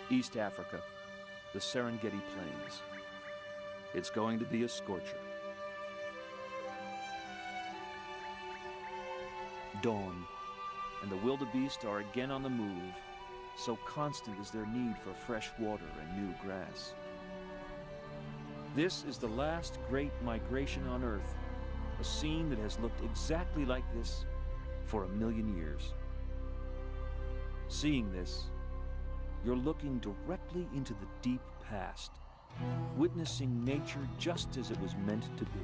East Africa, the Serengeti Plains. It's going to be a scorcher. Dawn, and the wildebeest are again on the move. So constant is their need for fresh water and new grass. This is the last great migration on Earth, a scene that has looked exactly like this for 1,000,000 years. Seeing this, you're looking directly into the deep past, witnessing nature just as it was meant to be.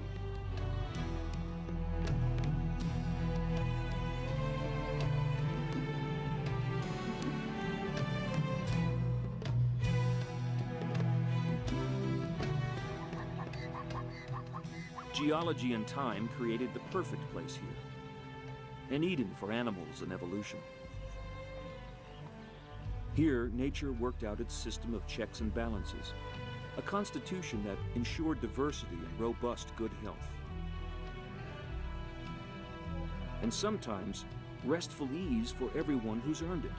Geology and time created the perfect place here, an Eden for animals and evolution. Here, nature worked out its system of checks and balances, a constitution that ensured diversity and robust good health. And sometimes, restful ease for everyone who's earned it.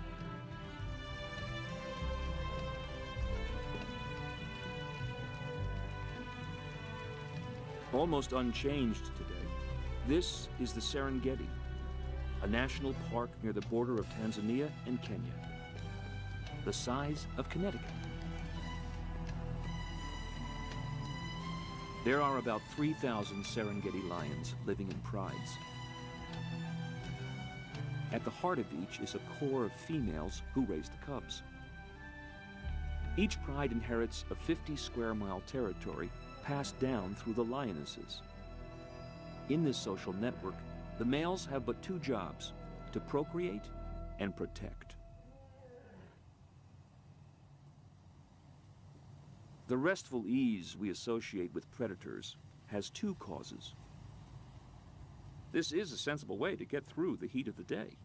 Almost unchanged today, this is the Serengeti, a national park near the border of Tanzania and Kenya, the size of Connecticut. There are about 3,000 Serengeti lions living in prides. At the heart of each is a core of females who raise the cubs. Each pride inherits a 50-square-mile territory passed down through the lionesses. In this social network, the males have but two jobs: to procreate and protect. The restful ease we associate with predators has two causes. This is a sensible way to get through the heat of the day.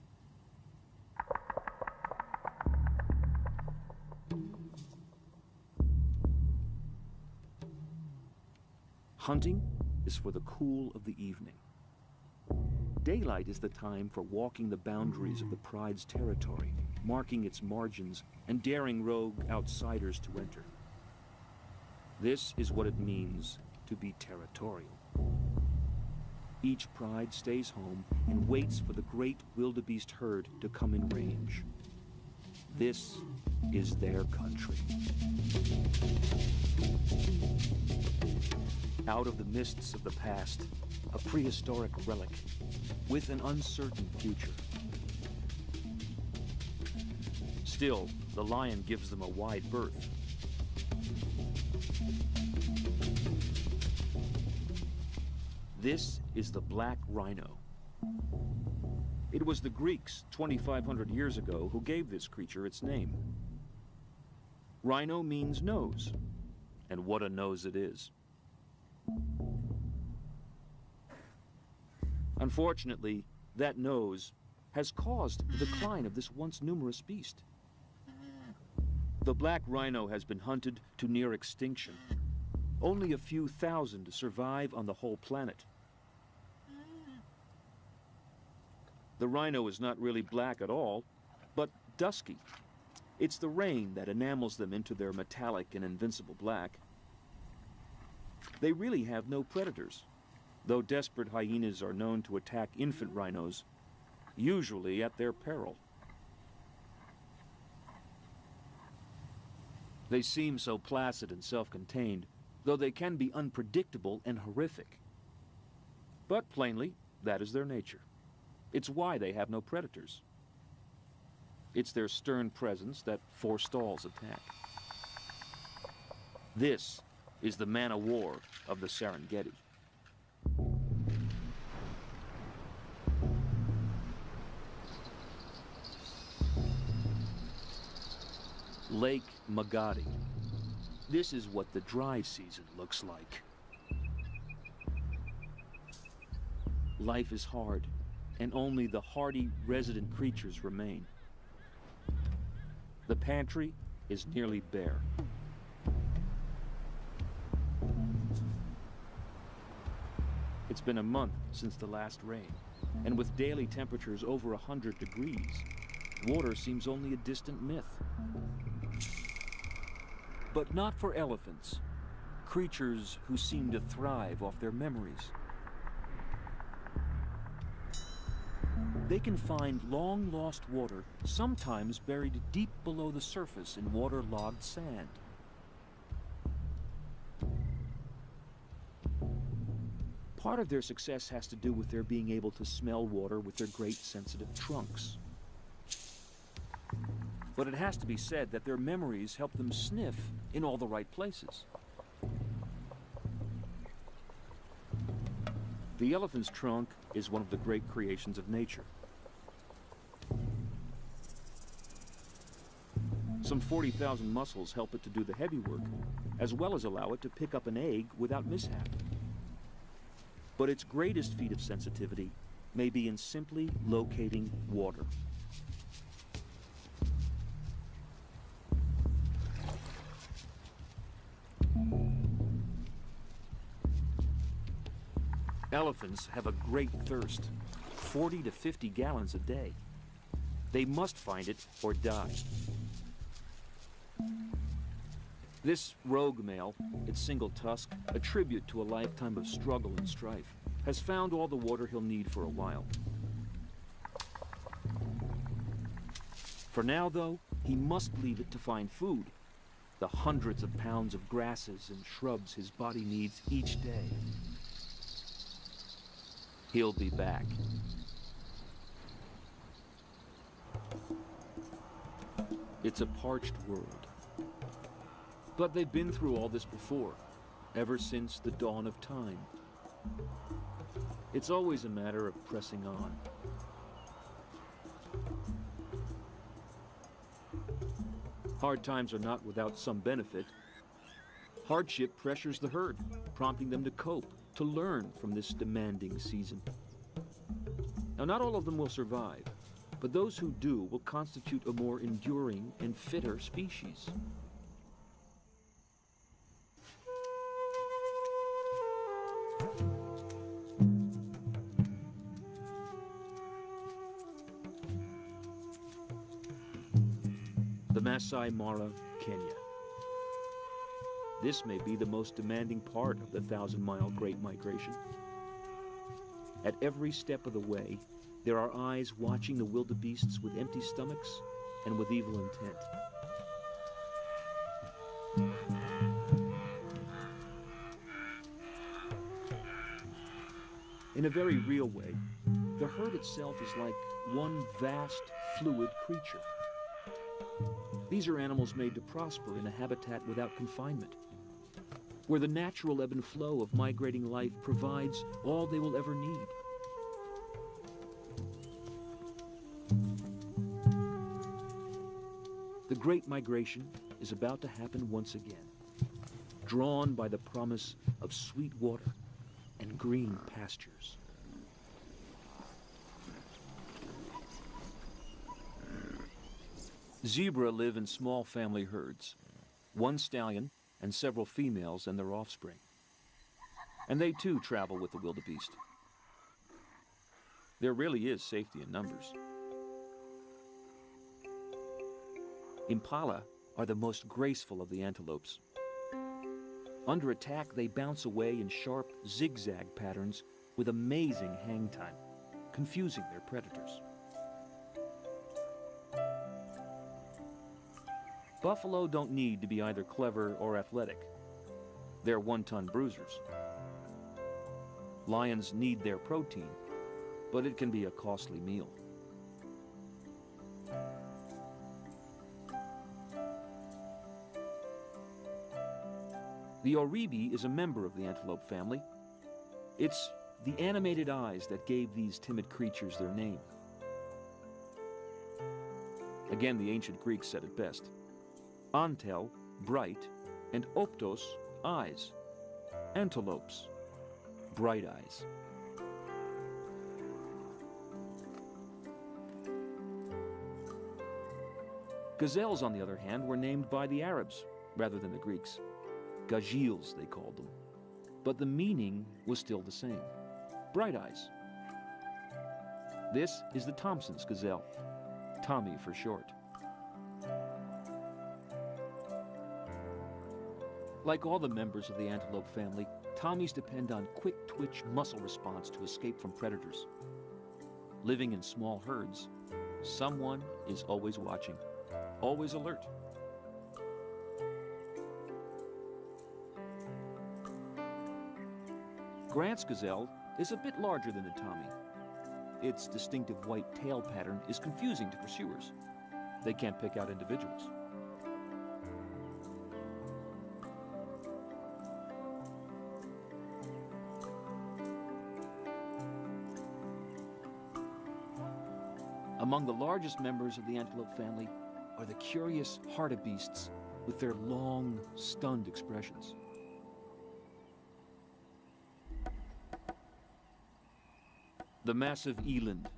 Hunting is for the cool of the evening. Daylight is the time for walking the boundaries of the pride's territory, marking its margins and daring rogue outsiders to enter. This is what it means to be territorial. Each pride stays home and waits for the great wildebeest herd to come in range. This is their country. Out of the mists of the past, a prehistoric relic with an uncertain future. Still, the lion gives them a wide berth. This is the black rhino. It was the Greeks 2,500 years ago who gave this creature its name. Rhino means nose, and what a nose it is. Unfortunately, that nose has caused the decline of this once numerous beast. The black rhino has been hunted to near extinction. Only a few thousand survive on the whole planet. The rhino is not really black at all, but dusky. It's the rain that enamels them into their metallic and invincible black. They really have no predators, though desperate hyenas are known to attack infant rhinos, usually at their peril. They seem so placid and self-contained, though they can be unpredictable and horrific. But plainly, that is their nature. It's why they have no predators. It's their stern presence that forestalls attack. This is the man-o-war of the Serengeti. Lake Magadi. This is what the dry season looks like. Life is hard, and only the hardy resident creatures remain. The pantry is nearly bare. It's been a month since the last rain, and with daily temperatures over 100 degrees, water seems only a distant myth. But not for elephants, creatures who seem to thrive off their memories. They can find long-lost water, sometimes buried deep below the surface in waterlogged sand. Part of their success has to do with their being able to smell water with their great sensitive trunks. But it has to be said that their memories help them sniff in all the right places. The elephant's trunk is one of the great creations of nature. Some 40,000 muscles help it to do the heavy work, as well as allow it to pick up an egg without mishap. But its greatest feat of sensitivity may be in simply locating water. Elephants have a great thirst, 40 to 50 gallons a day. They must find it or die. This rogue male, its single tusk, a tribute to a lifetime of struggle and strife, has found all the water he'll need for a while. For now, though, he must leave it to find food, the hundreds of pounds of grasses and shrubs his body needs each day. He'll be back. It's a parched world. But they've been through all this before, ever since the dawn of time. It's always a matter of pressing on. Hard times are not without some benefit. Hardship pressures the herd, prompting them to cope, to learn from this demanding season. Now, not all of them will survive, but those who do will constitute a more enduring and fitter species. The Masai Mara, Kenya. This may be the most demanding part of the 1,000-mile Great Migration. At every step of the way, there are eyes watching the wildebeests with empty stomachs and with evil intent. In a very real way, the herd itself is like one vast, fluid creature. These are animals made to prosper in a habitat without confinement, where the natural ebb and flow of migrating life provides all they will ever need. The Great Migration is about to happen once again, drawn by the promise of sweet water and green pastures. Zebra live in small family herds, one stallion and several females and their offspring. And they too travel with the wildebeest. There really is safety in numbers. Impala are the most graceful of the antelopes. Under attack, they bounce away in sharp zigzag patterns with amazing hang time, confusing their predators. Buffalo don't need to be either clever or athletic. They're one-ton bruisers. Lions need their protein, but it can be a costly meal. The oribi is a member of the antelope family. It's the animated eyes that gave these timid creatures their name. Again, the ancient Greeks said it best. Antel, bright, and optos, eyes. Antelopes, bright eyes. Gazelles, on the other hand, were named by the Arabs rather than the Greeks. Gazelles, they called them. But the meaning was still the same. Bright eyes. This is the Thompson's gazelle. Tommy for short. Like all the members of the antelope family, Tommies depend on quick-twitch muscle response to escape from predators. Living in small herds, someone is always watching, always alert. Grant's gazelle is a bit larger than the Tommy. Its distinctive white tail pattern is confusing to pursuers. They can't pick out individuals. Among the largest members of the antelope family are the curious hartebeests with their long, stunned expressions. The massive eland,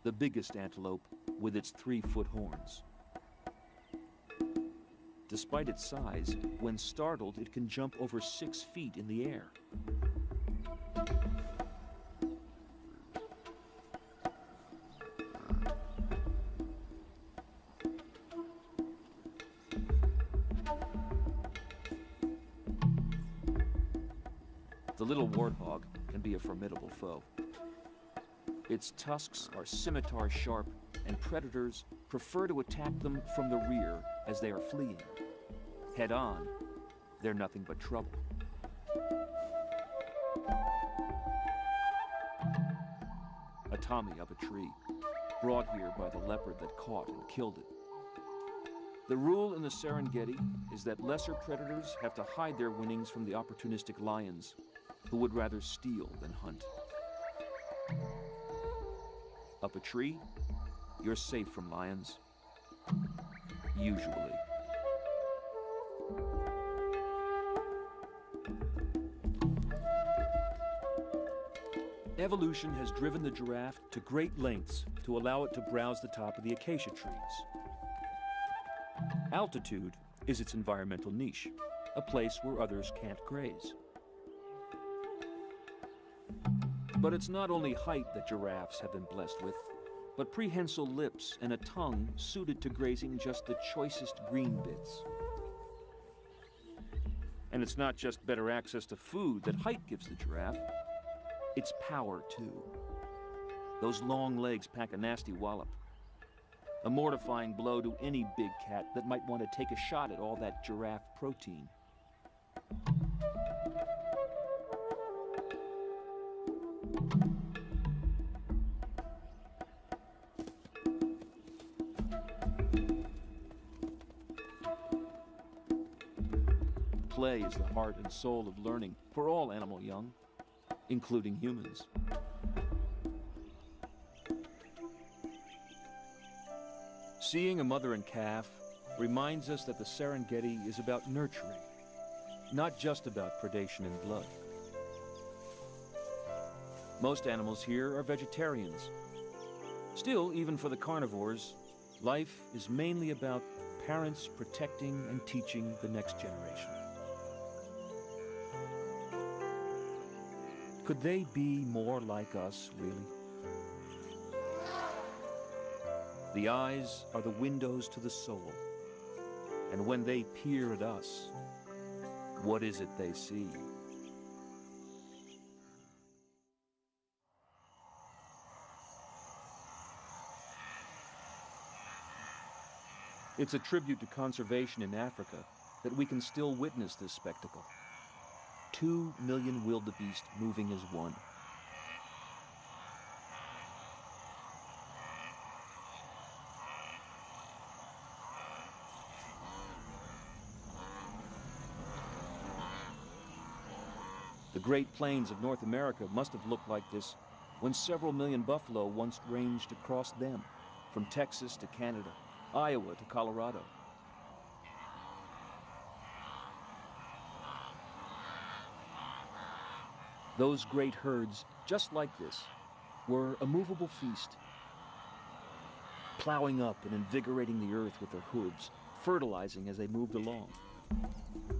the biggest antelope with its 3-foot horns. Despite its size, when startled, it can jump over 6 feet in the air. The little warthog can be a formidable foe. Its tusks are scimitar sharp, and predators prefer to attack them from the rear as they are fleeing. Head on, they're nothing but trouble. A Tommy up a tree, brought here by the leopard that caught and killed it. The rule in the Serengeti is that lesser predators have to hide their winnings from the opportunistic lions, who would rather steal than hunt. Up a tree, you're safe from lions. Usually. Evolution has driven the giraffe to great lengths to allow it to browse the top of the acacia trees. Altitude is its environmental niche, a place where others can't graze. But it's not only height that giraffes have been blessed with, but prehensile lips and a tongue suited to grazing just the choicest green bits. And it's not just better access to food that height gives the giraffe, it's power too. Those long legs pack a nasty wallop. A mortifying blow to any big cat that might want to take a shot at all that giraffe protein. Play is the heart and soul of learning for all animal young, including humans. Seeing a mother and calf reminds us that the Serengeti is about nurturing, not just about predation and blood. Most animals here are vegetarians. Still, even for the carnivores, life is mainly about parents protecting and teaching the next generation. Could they be more like us, really? The eyes are the windows to the soul, and when they peer at us, what is it they see? It's a tribute to conservation in Africa that we can still witness this spectacle. 2 million wildebeest moving as one. The Great Plains of North America must have looked like this when several million buffalo once ranged across them, from Texas to Canada, Iowa to Colorado. Those great herds, just like this, were a movable feast, plowing up and invigorating the earth with their hooves, fertilizing as they moved along,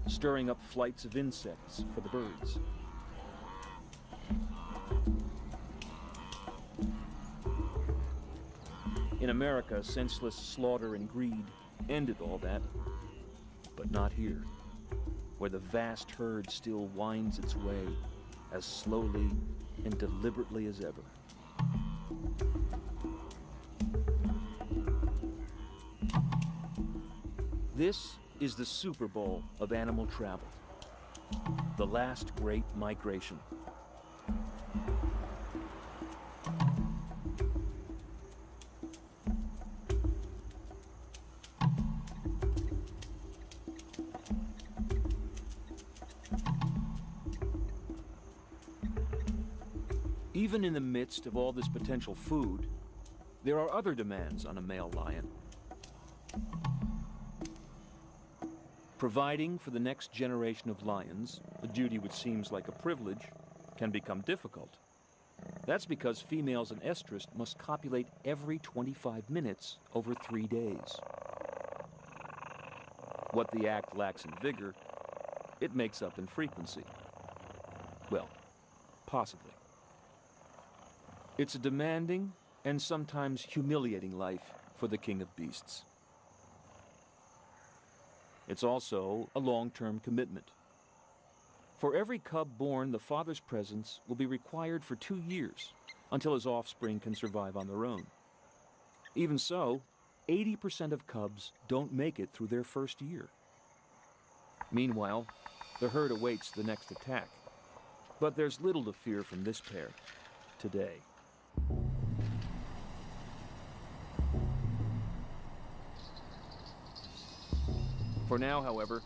stirring up flights of insects for the birds. In America, senseless slaughter and greed ended all that, but not here, where the vast herd still winds its way as slowly and deliberately as ever. This is the Super Bowl of animal travel, the last great migration. Even in the midst of all this potential food, there are other demands on a male lion. Providing for the next generation of lions, a duty which seems like a privilege, can become difficult. That's because females in estrus must copulate every 25 minutes over 3 days. What the act lacks in vigor, it makes up in frequency. Well, possibly. It's a demanding and sometimes humiliating life for the king of beasts. It's also a long-term commitment. For every cub born, the father's presence will be required for 2 years until his offspring can survive on their own. Even so, 80% of cubs don't make it through their first year. Meanwhile, the herd awaits the next attack. But there's little to fear from this pair today. For now, however,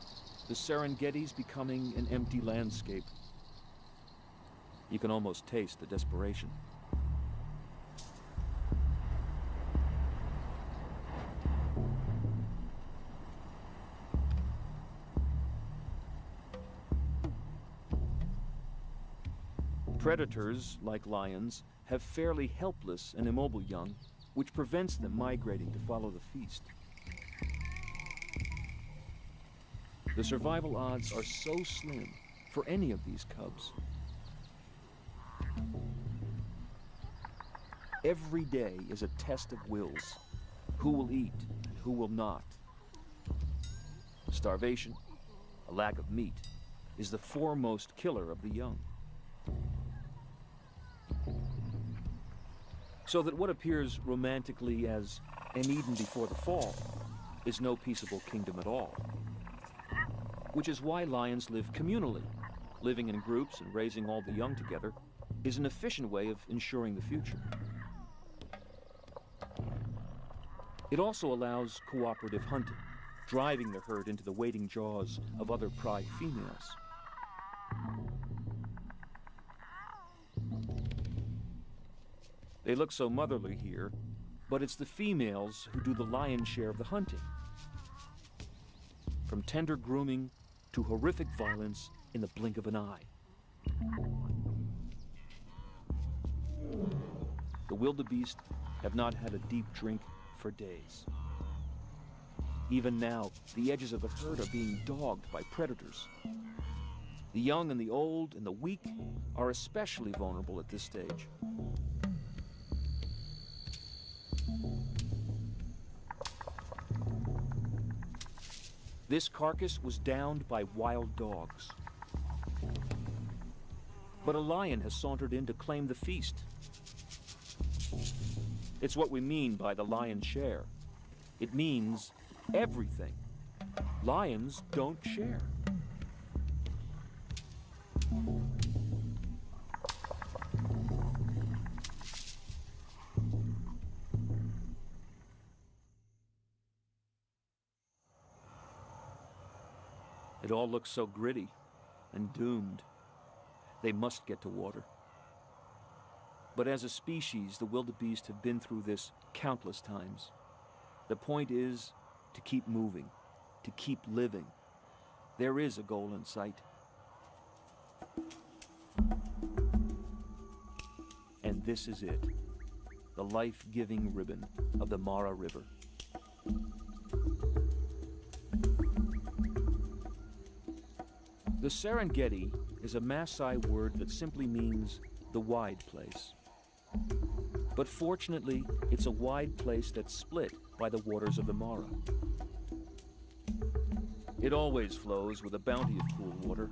the Serengeti's becoming an empty landscape. You can almost taste the desperation. Predators, like lions, have fairly helpless and immobile young, which prevents them migrating to follow the feast. The survival odds are so slim for any of these cubs. Every day is a test of wills. Who will eat and who will not? Starvation, a lack of meat, is the foremost killer of the young. So that what appears romantically as an Eden before the fall is no peaceable kingdom at all. Which is why lions live communally. Living in groups and raising all the young together is an efficient way of ensuring the future. It also allows cooperative hunting, driving the herd into the waiting jaws of other pride females. They look so motherly here, but it's the females who do the lion's share of the hunting. From tender grooming to horrific violence in the blink of an eye. The wildebeest have not had a deep drink for days. Even now, the edges of the herd are being dogged by predators. The young and the old and the weak are especially vulnerable at this stage. This carcass was downed by wild dogs. But a lion has sauntered in to claim the feast. It's what we mean by the lion's share. It means everything. Lions don't share. It all looks so gritty and doomed. They must get to water. But as a species, the wildebeest have been through this countless times. The point is to keep moving, to keep living. There is a goal in sight. And this is it, the life-giving ribbon of the Mara River. The Serengeti is a Maasai word that simply means the wide place. But fortunately, it's a wide place that's split by the waters of the Mara. It always flows with a bounty of cool water,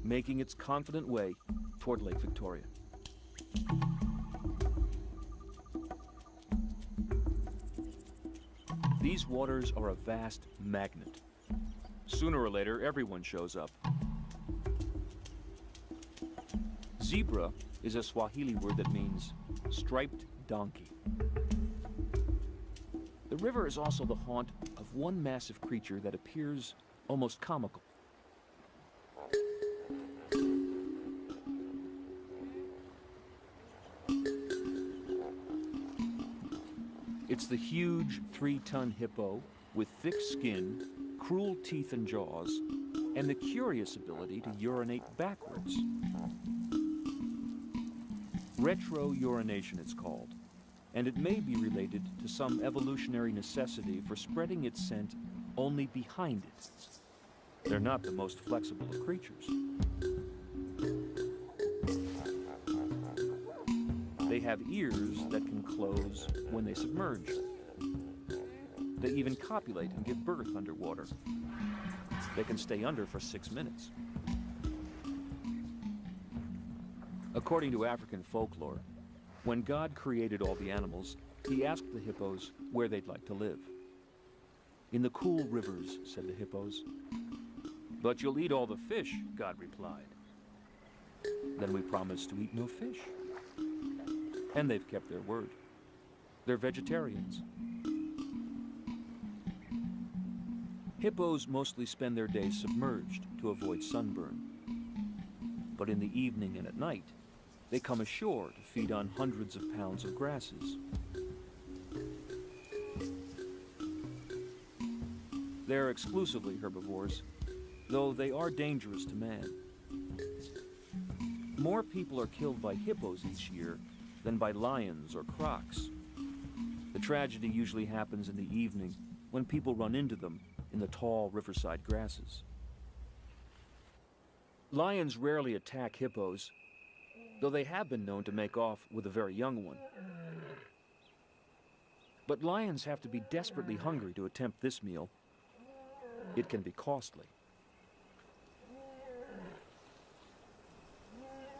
making its confident way toward Lake Victoria. These waters are a vast magnet. Sooner or later, everyone shows up. Zebra is a Swahili word that means striped donkey. The river is also the haunt of one massive creature that appears almost comical. It's the huge 3-ton hippo with thick skin, cruel teeth and jaws, and the curious ability to urinate backwards. Retro-urination, it's called, and it may be related to some evolutionary necessity for spreading its scent only behind it. They're not the most flexible of creatures. They have ears that can close when they submerge. They even copulate and give birth underwater. They can stay under for 6 minutes. According to African folklore, when God created all the animals, he asked the hippos where they'd like to live. "In the cool rivers," said the hippos. "But you'll eat all the fish," God replied. Then we promised to eat no fish. And they've kept their word. They're vegetarians. Hippos mostly spend their days submerged to avoid sunburn. But in the evening and at night, they come ashore to feed on hundreds of pounds of grasses. They're exclusively herbivores, though they are dangerous to man. More people are killed by hippos each year than by lions or crocs. The tragedy usually happens in the evening when people run into them in the tall riverside grasses. Lions rarely attack hippos, though they have been known to make off with a very young one. But lions have to be desperately hungry to attempt this meal. It can be costly.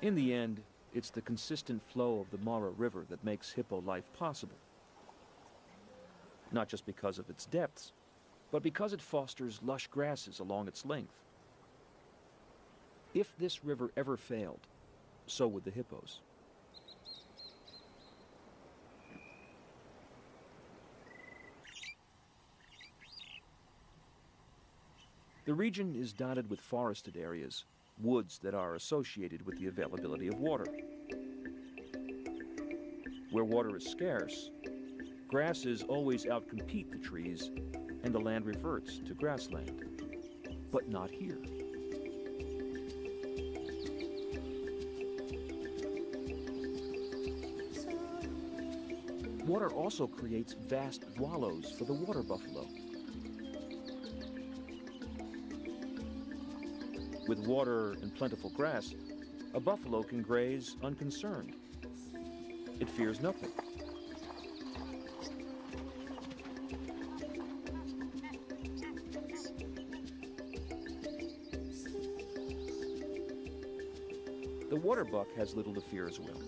In the end, it's the consistent flow of the Mara River that makes hippo life possible. Not just because of its depths, but because it fosters lush grasses along its length. If this river ever failed, so would the hippos. The region is dotted with forested areas, woods that are associated with the availability of water. Where water is scarce, grasses always outcompete the trees, and the land reverts to grassland. But not here. Water also creates vast wallows for the water buffalo. With water and plentiful grass, a buffalo can graze unconcerned. It fears nothing. The water buck has little to fear as well.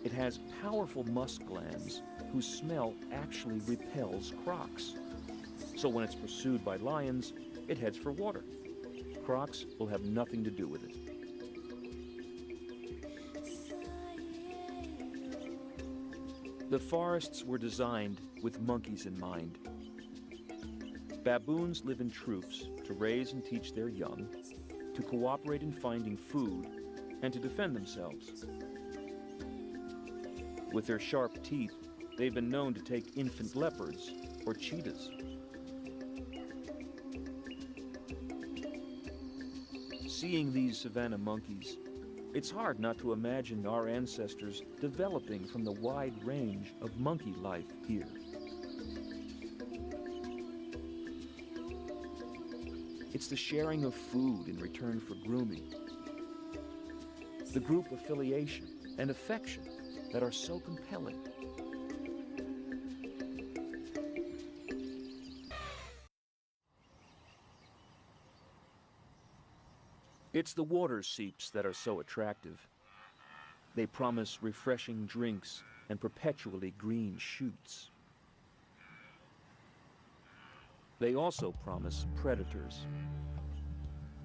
It has powerful musk glands whose smell actually repels crocs. So when it's pursued by lions, it heads for water. Crocs will have nothing to do with it. The forests were designed with monkeys in mind. Baboons live in troops to raise and teach their young, to cooperate in finding food, and to defend themselves. With their sharp teeth, they've been known to take infant leopards or cheetahs. Seeing these savanna monkeys, it's hard not to imagine our ancestors developing from the wide range of monkey life here. It's the sharing of food in return for grooming, the group affiliation and affection that are so compelling. It's the water seeps that are so attractive. They promise refreshing drinks and perpetually green shoots. They also promise predators.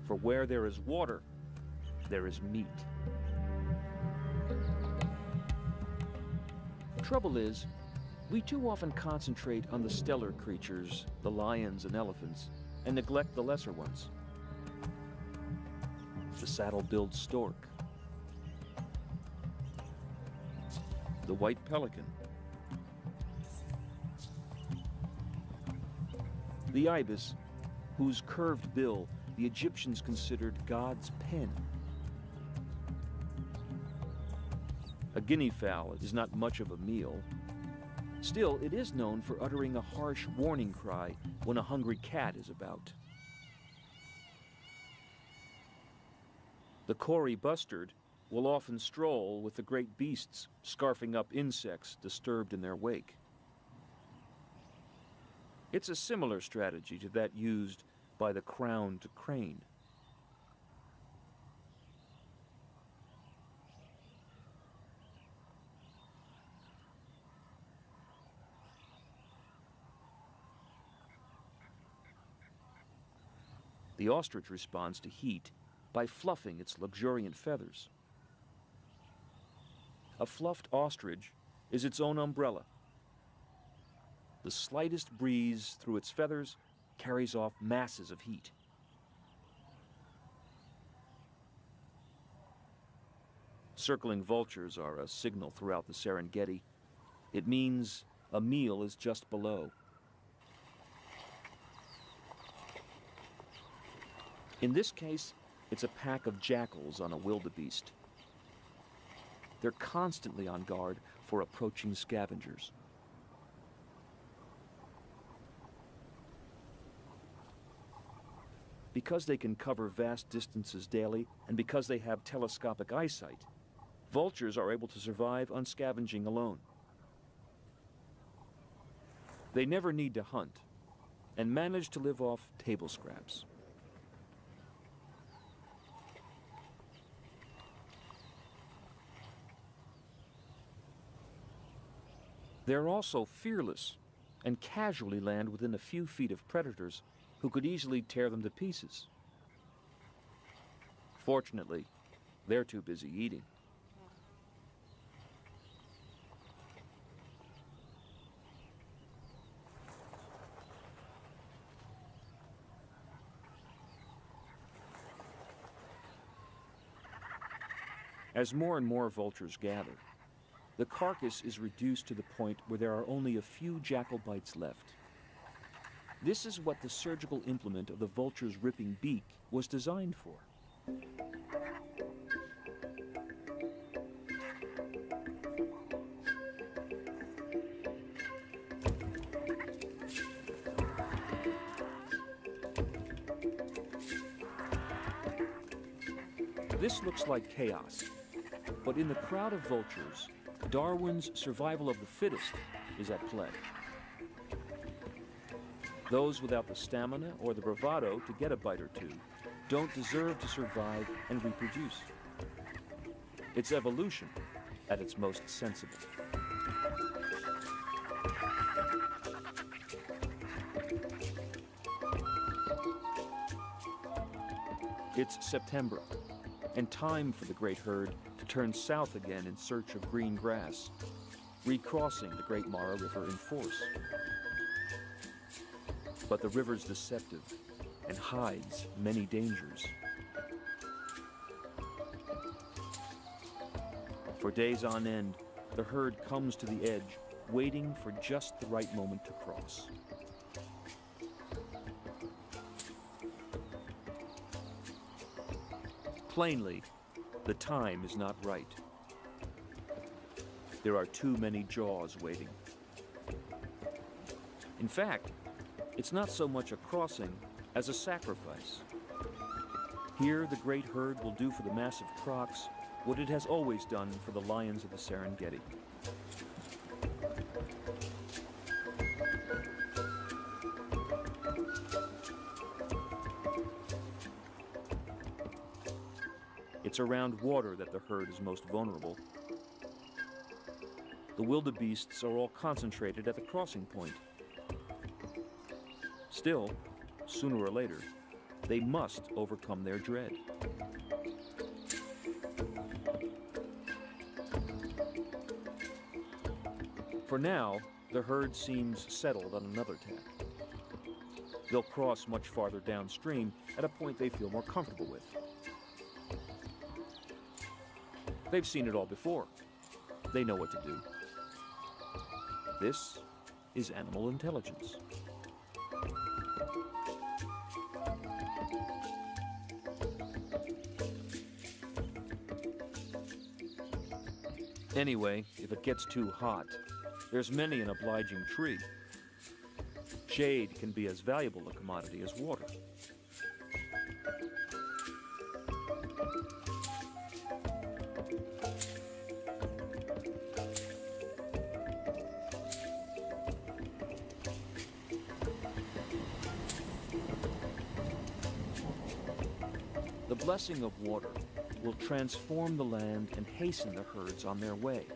For where there is water, there is meat. Trouble is, we too often concentrate on the stellar creatures, the lions and elephants, and neglect the lesser ones. The saddle-billed stork, the white pelican, the ibis, whose curved bill the Egyptians considered God's pen. A guinea fowl is not much of a meal. Still, it is known for uttering a harsh warning cry when a hungry cat is about. The Kori bustard will often stroll with the great beasts, scarfing up insects disturbed in their wake. It's a similar strategy to that used by the crowned crane. The ostrich responds to heat by fluffing its luxuriant feathers. A fluffed ostrich is its own umbrella. The slightest breeze through its feathers carries off masses of heat. Circling vultures are a signal throughout the Serengeti. It means a meal is just below. In this case, it's a pack of jackals on a wildebeest. They're constantly on guard for approaching scavengers. Because they can cover vast distances daily, and because they have telescopic eyesight, vultures are able to survive on scavenging alone. They never need to hunt, and manage to live off table scraps. They're also fearless and casually land within a few feet of predators who could easily tear them to pieces. Fortunately, they're too busy eating. As more and more vultures gather, the carcass is reduced to the point where there are only a few jackal bites left. This is what the surgical implement of the vulture's ripping beak was designed for. This looks like chaos, but in the crowd of vultures, Darwin's survival of the fittest is at play. Those without the stamina or the bravado to get a bite or two don't deserve to survive and reproduce. It's evolution at its most sensible. It's September, and time for the great herd to turn south again in search of green grass, recrossing the Great Mara River in force. But the river's deceptive and hides many dangers. For days on end, the herd comes to the edge, waiting for just the right moment to cross. Plainly, the time is not right. There are too many jaws waiting. In fact, it's not so much a crossing as a sacrifice. Here, the great herd will do for the massive crocs what it has always done for the lions of the Serengeti. It's around water that the herd is most vulnerable. The wildebeests are all concentrated at the crossing point. Still, sooner or later, they must overcome their dread. For now, the herd seems settled on another tack. They'll cross much farther downstream at a point they feel more comfortable with. They've seen it all before. They know what to do. This is animal intelligence. Anyway, if it gets too hot, there's many an obliging tree. Shade can be as valuable a commodity as water. The blessing of water will transform the land and hasten the herds on their way.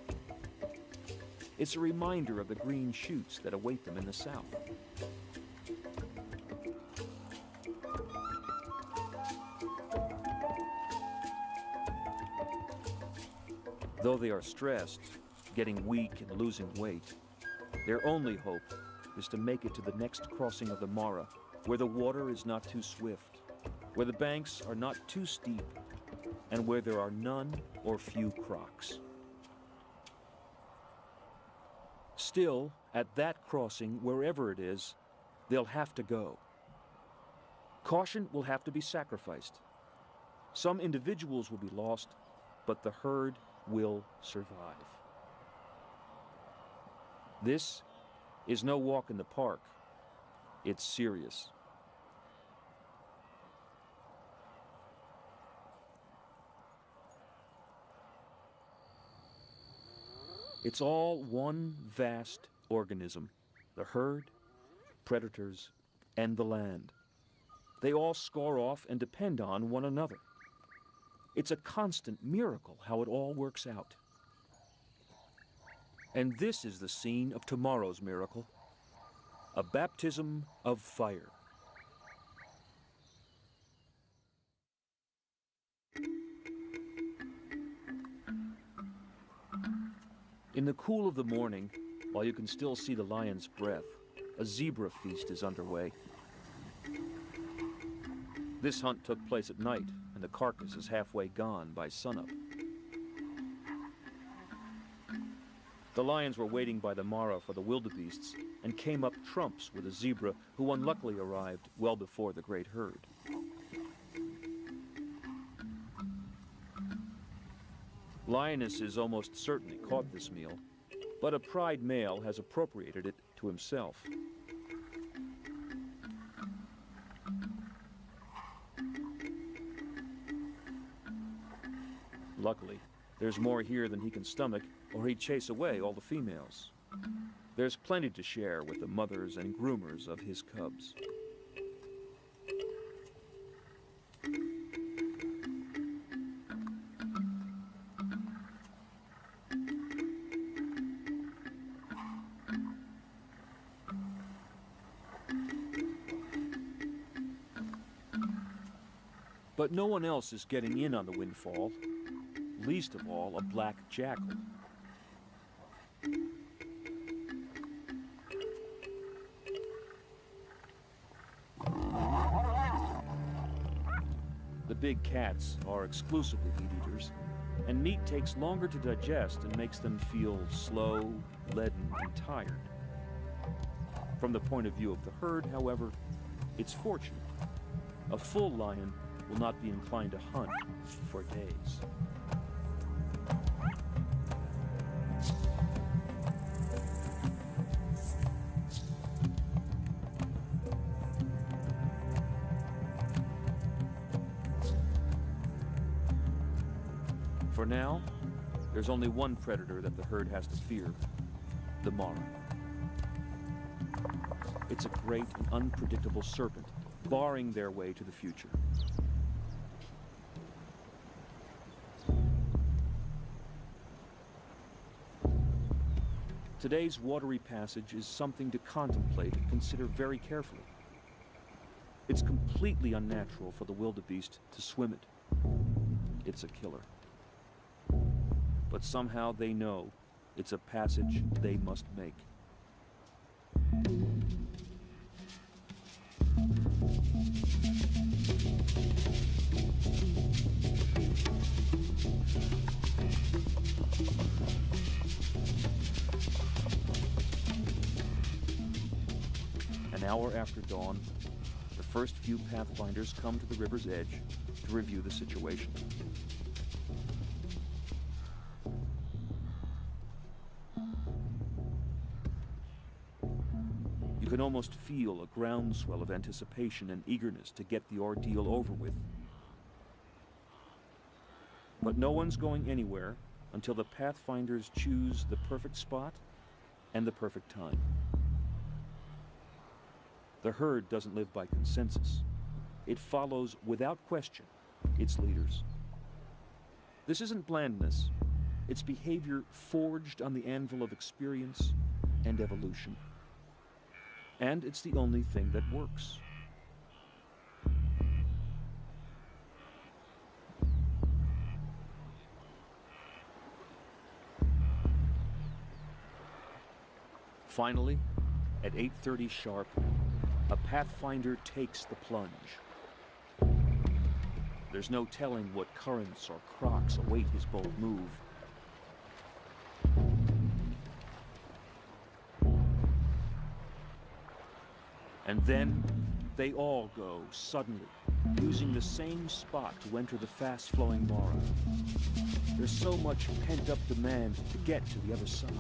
It's a reminder of the green shoots that await them in the south. Though they are stressed, getting weak and losing weight, their only hope is to make it to the next crossing of the Mara, where the water is not too swift, where the banks are not too steep, and where there are none or few crocs. Still, at that crossing, wherever it is, they'll have to go. Caution will have to be sacrificed. Some individuals will be lost, but the herd will survive. This is no walk in the park. It's serious. It's all one vast organism, the herd, predators, and the land. They all score off and depend on one another. It's a constant miracle how it all works out. And this is the scene of tomorrow's miracle, a baptism of fire. In the cool of the morning, while you can still see the lion's breath, a zebra feast is underway. This hunt took place at night, and the carcass is halfway gone by sunup. The lions were waiting by the Mara for the wildebeests and came up trumps with a zebra who unluckily arrived well before the great herd. Lionesses almost certainly caught this meal, but a pride male has appropriated it to himself. Luckily, there's more here than he can stomach, or he'd chase away all the females. There's plenty to share with the mothers and groomers of his cubs. But no one else is getting in on the windfall, least of all a black jackal. The big cats are exclusively meat-eaters, and meat takes longer to digest and makes them feel slow, leaden, and tired. From the point of view of the herd, however, it's fortunate. A full lion will not be inclined to hunt for days. For now, there's only one predator that the herd has to fear, the Mara. It's a great and unpredictable serpent, barring their way to the future. Today's watery passage is something to contemplate and consider very carefully. It's completely unnatural for the wildebeest to swim it. It's a killer. But somehow they know it's a passage they must make. An hour after dawn, the first few pathfinders come to the river's edge to review the situation. You can almost feel a groundswell of anticipation and eagerness to get the ordeal over with. But no one's going anywhere until the pathfinders choose the perfect spot and the perfect time. The herd doesn't live by consensus. It follows, without question, its leaders. This isn't blandness. It's behavior forged on the anvil of experience and evolution. And it's the only thing that works. Finally, at 8:30 sharp, a pathfinder takes the plunge. There's no telling what currents or crocs await his bold move. And then they all go suddenly, using the same spot to enter the fast-flowing Mara. There's so much pent-up demand to get to the other side.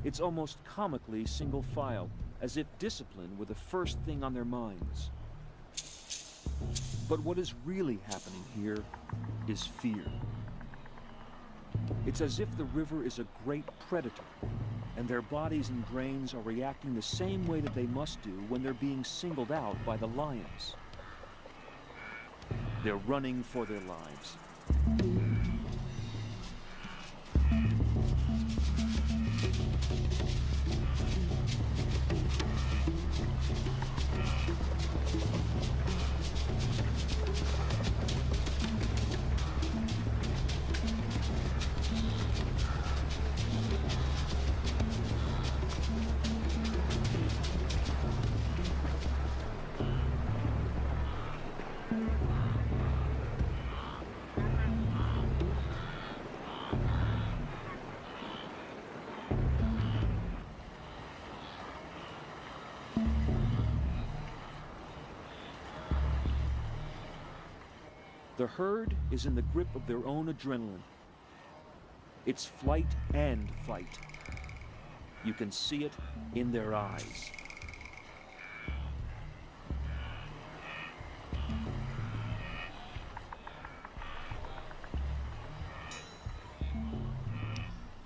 It's almost comically single file, as if discipline were the first thing on their minds. But what is really happening here is fear. It's as if the river is a great predator, and their bodies and brains are reacting the same way that they must do when they're being singled out by the lions. They're running for their lives. The herd is in the grip of their own adrenaline. It's flight and fight. You can see it in their eyes.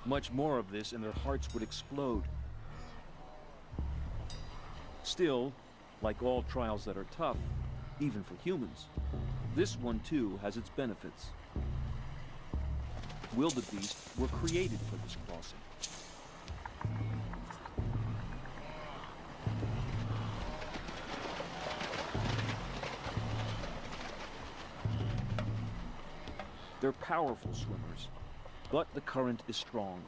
Much more of this and their hearts would explode. Still, like all trials that are tough, even for humans, this one too has its benefits. Wildebeest were created for this crossing. They're powerful swimmers, but the current is strong.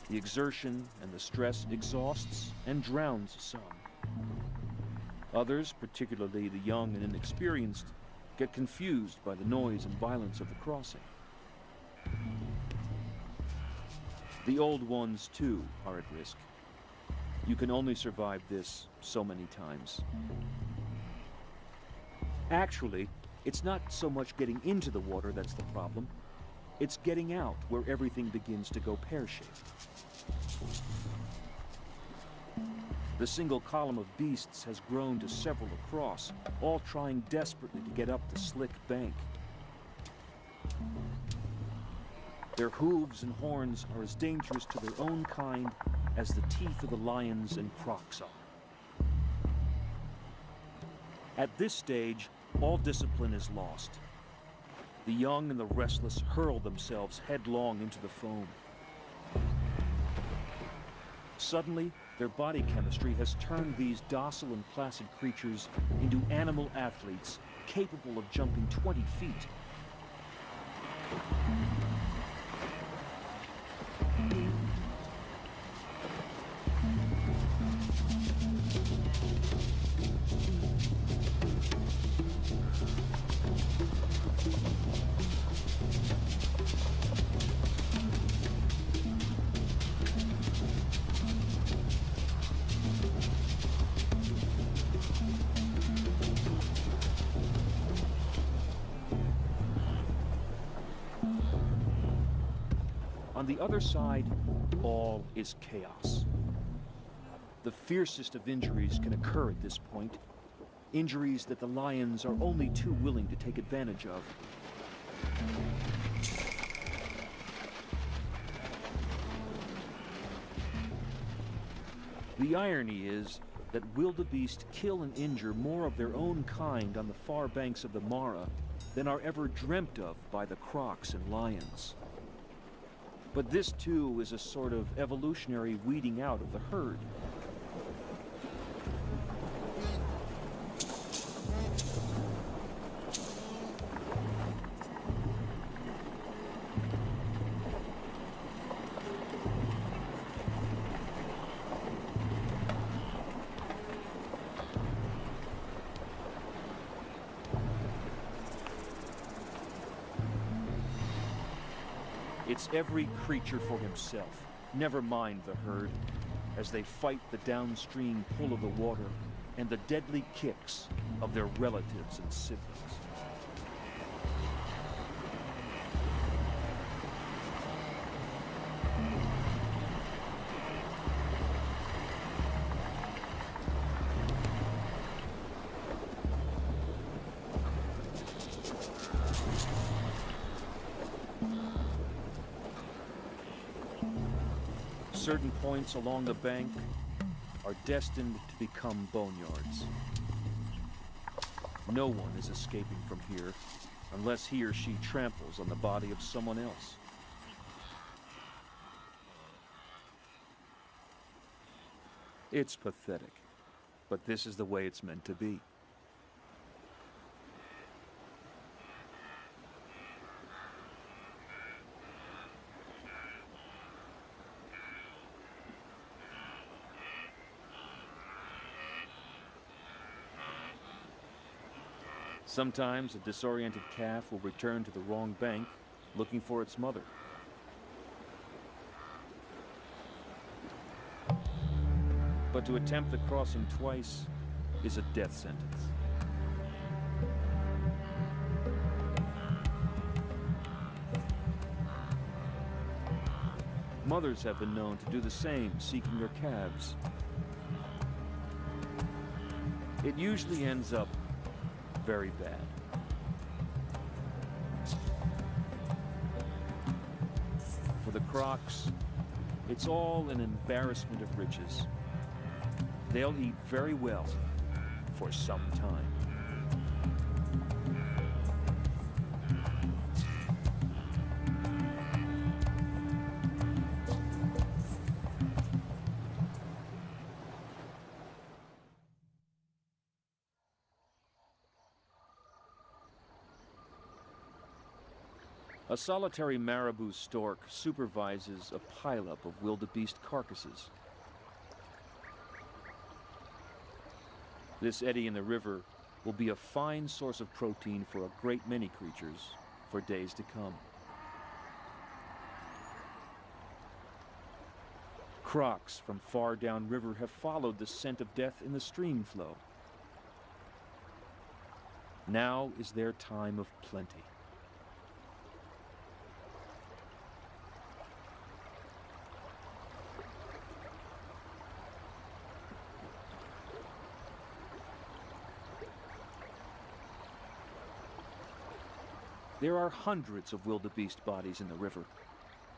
The exertion and the stress exhausts and drowns some. Others, particularly the young and inexperienced, get confused by the noise and violence of the crossing. The old ones, too, are at risk. You can only survive this so many times. Actually, it's not so much getting into the water that's the problem. It's getting out where everything begins to go pear-shaped. The single column of beasts has grown to several across, all trying desperately to get up the slick bank. Their hooves and horns are as dangerous to their own kind as the teeth of the lions and crocs are. At this stage, all discipline is lost. The young and the restless hurl themselves headlong into the foam. Suddenly, their body chemistry has turned these docile and placid creatures into animal athletes capable of jumping 20 feet. On the other side, all is chaos. The fiercest of injuries can occur at this point, injuries that the lions are only too willing to take advantage of. The irony is that wildebeest kill and injure more of their own kind on the far banks of the Mara than are ever dreamt of by the crocs and lions. But this, too, is a sort of evolutionary weeding out of the herd. It's every creature for himself, never mind the herd, as they fight the downstream pull of the water and the deadly kicks of their relatives and siblings. Certain points along the bank are destined to become boneyards. No one is escaping from here unless he or she tramples on the body of someone else. It's pathetic, but this is the way it's meant to be. Sometimes a disoriented calf will return to the wrong bank, looking for its mother. But to attempt the crossing twice is a death sentence. Mothers have been known to do the same, seeking their calves. It usually ends up very bad. For the crocs, it's all an embarrassment of riches. They'll eat very well for some time. A solitary marabou stork supervises a pileup of wildebeest carcasses. This eddy in the river will be a fine source of protein for a great many creatures for days to come. Crocs from far downriver have followed the scent of death in the stream flow. Now is their time of plenty. There are hundreds of wildebeest bodies in the river,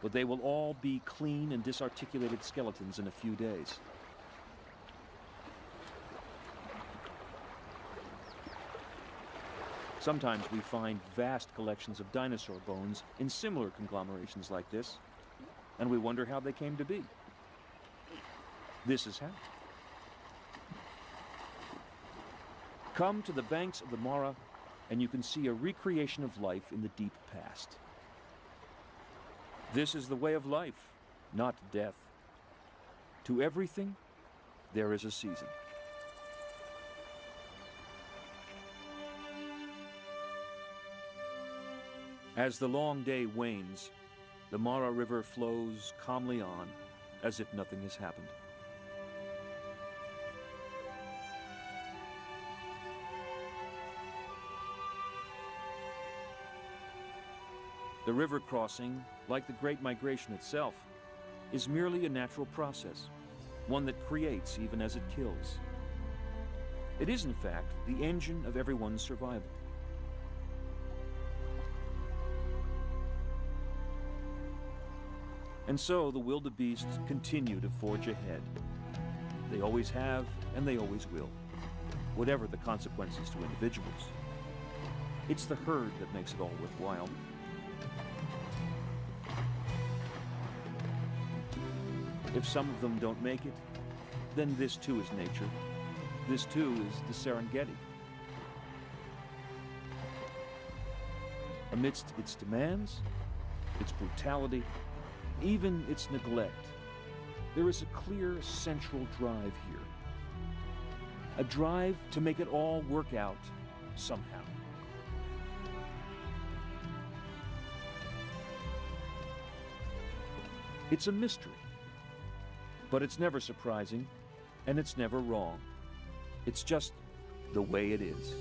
but they will all be clean and disarticulated skeletons in a few days. Sometimes we find vast collections of dinosaur bones in similar conglomerations like this, and we wonder how they came to be. This is how. Come to the banks of the Mara, and you can see a recreation of life in the deep past. This is the way of life, not death. To everything, there is a season. As the long day wanes, the Mara River flows calmly on, as if nothing has happened. The river crossing, like the Great Migration itself, is merely a natural process, one that creates even as it kills. It is, in fact, the engine of everyone's survival. And so the wildebeest continue to forge ahead. They always have, and they always will, whatever the consequences to individuals. It's the herd that makes it all worthwhile. If some of them don't make it, then this too is nature. This too is the Serengeti. Amidst its demands, its brutality, even its neglect, there is a clear central drive here. A drive to make it all work out somehow. It's a mystery, but it's never surprising, and it's never wrong. It's just the way it is.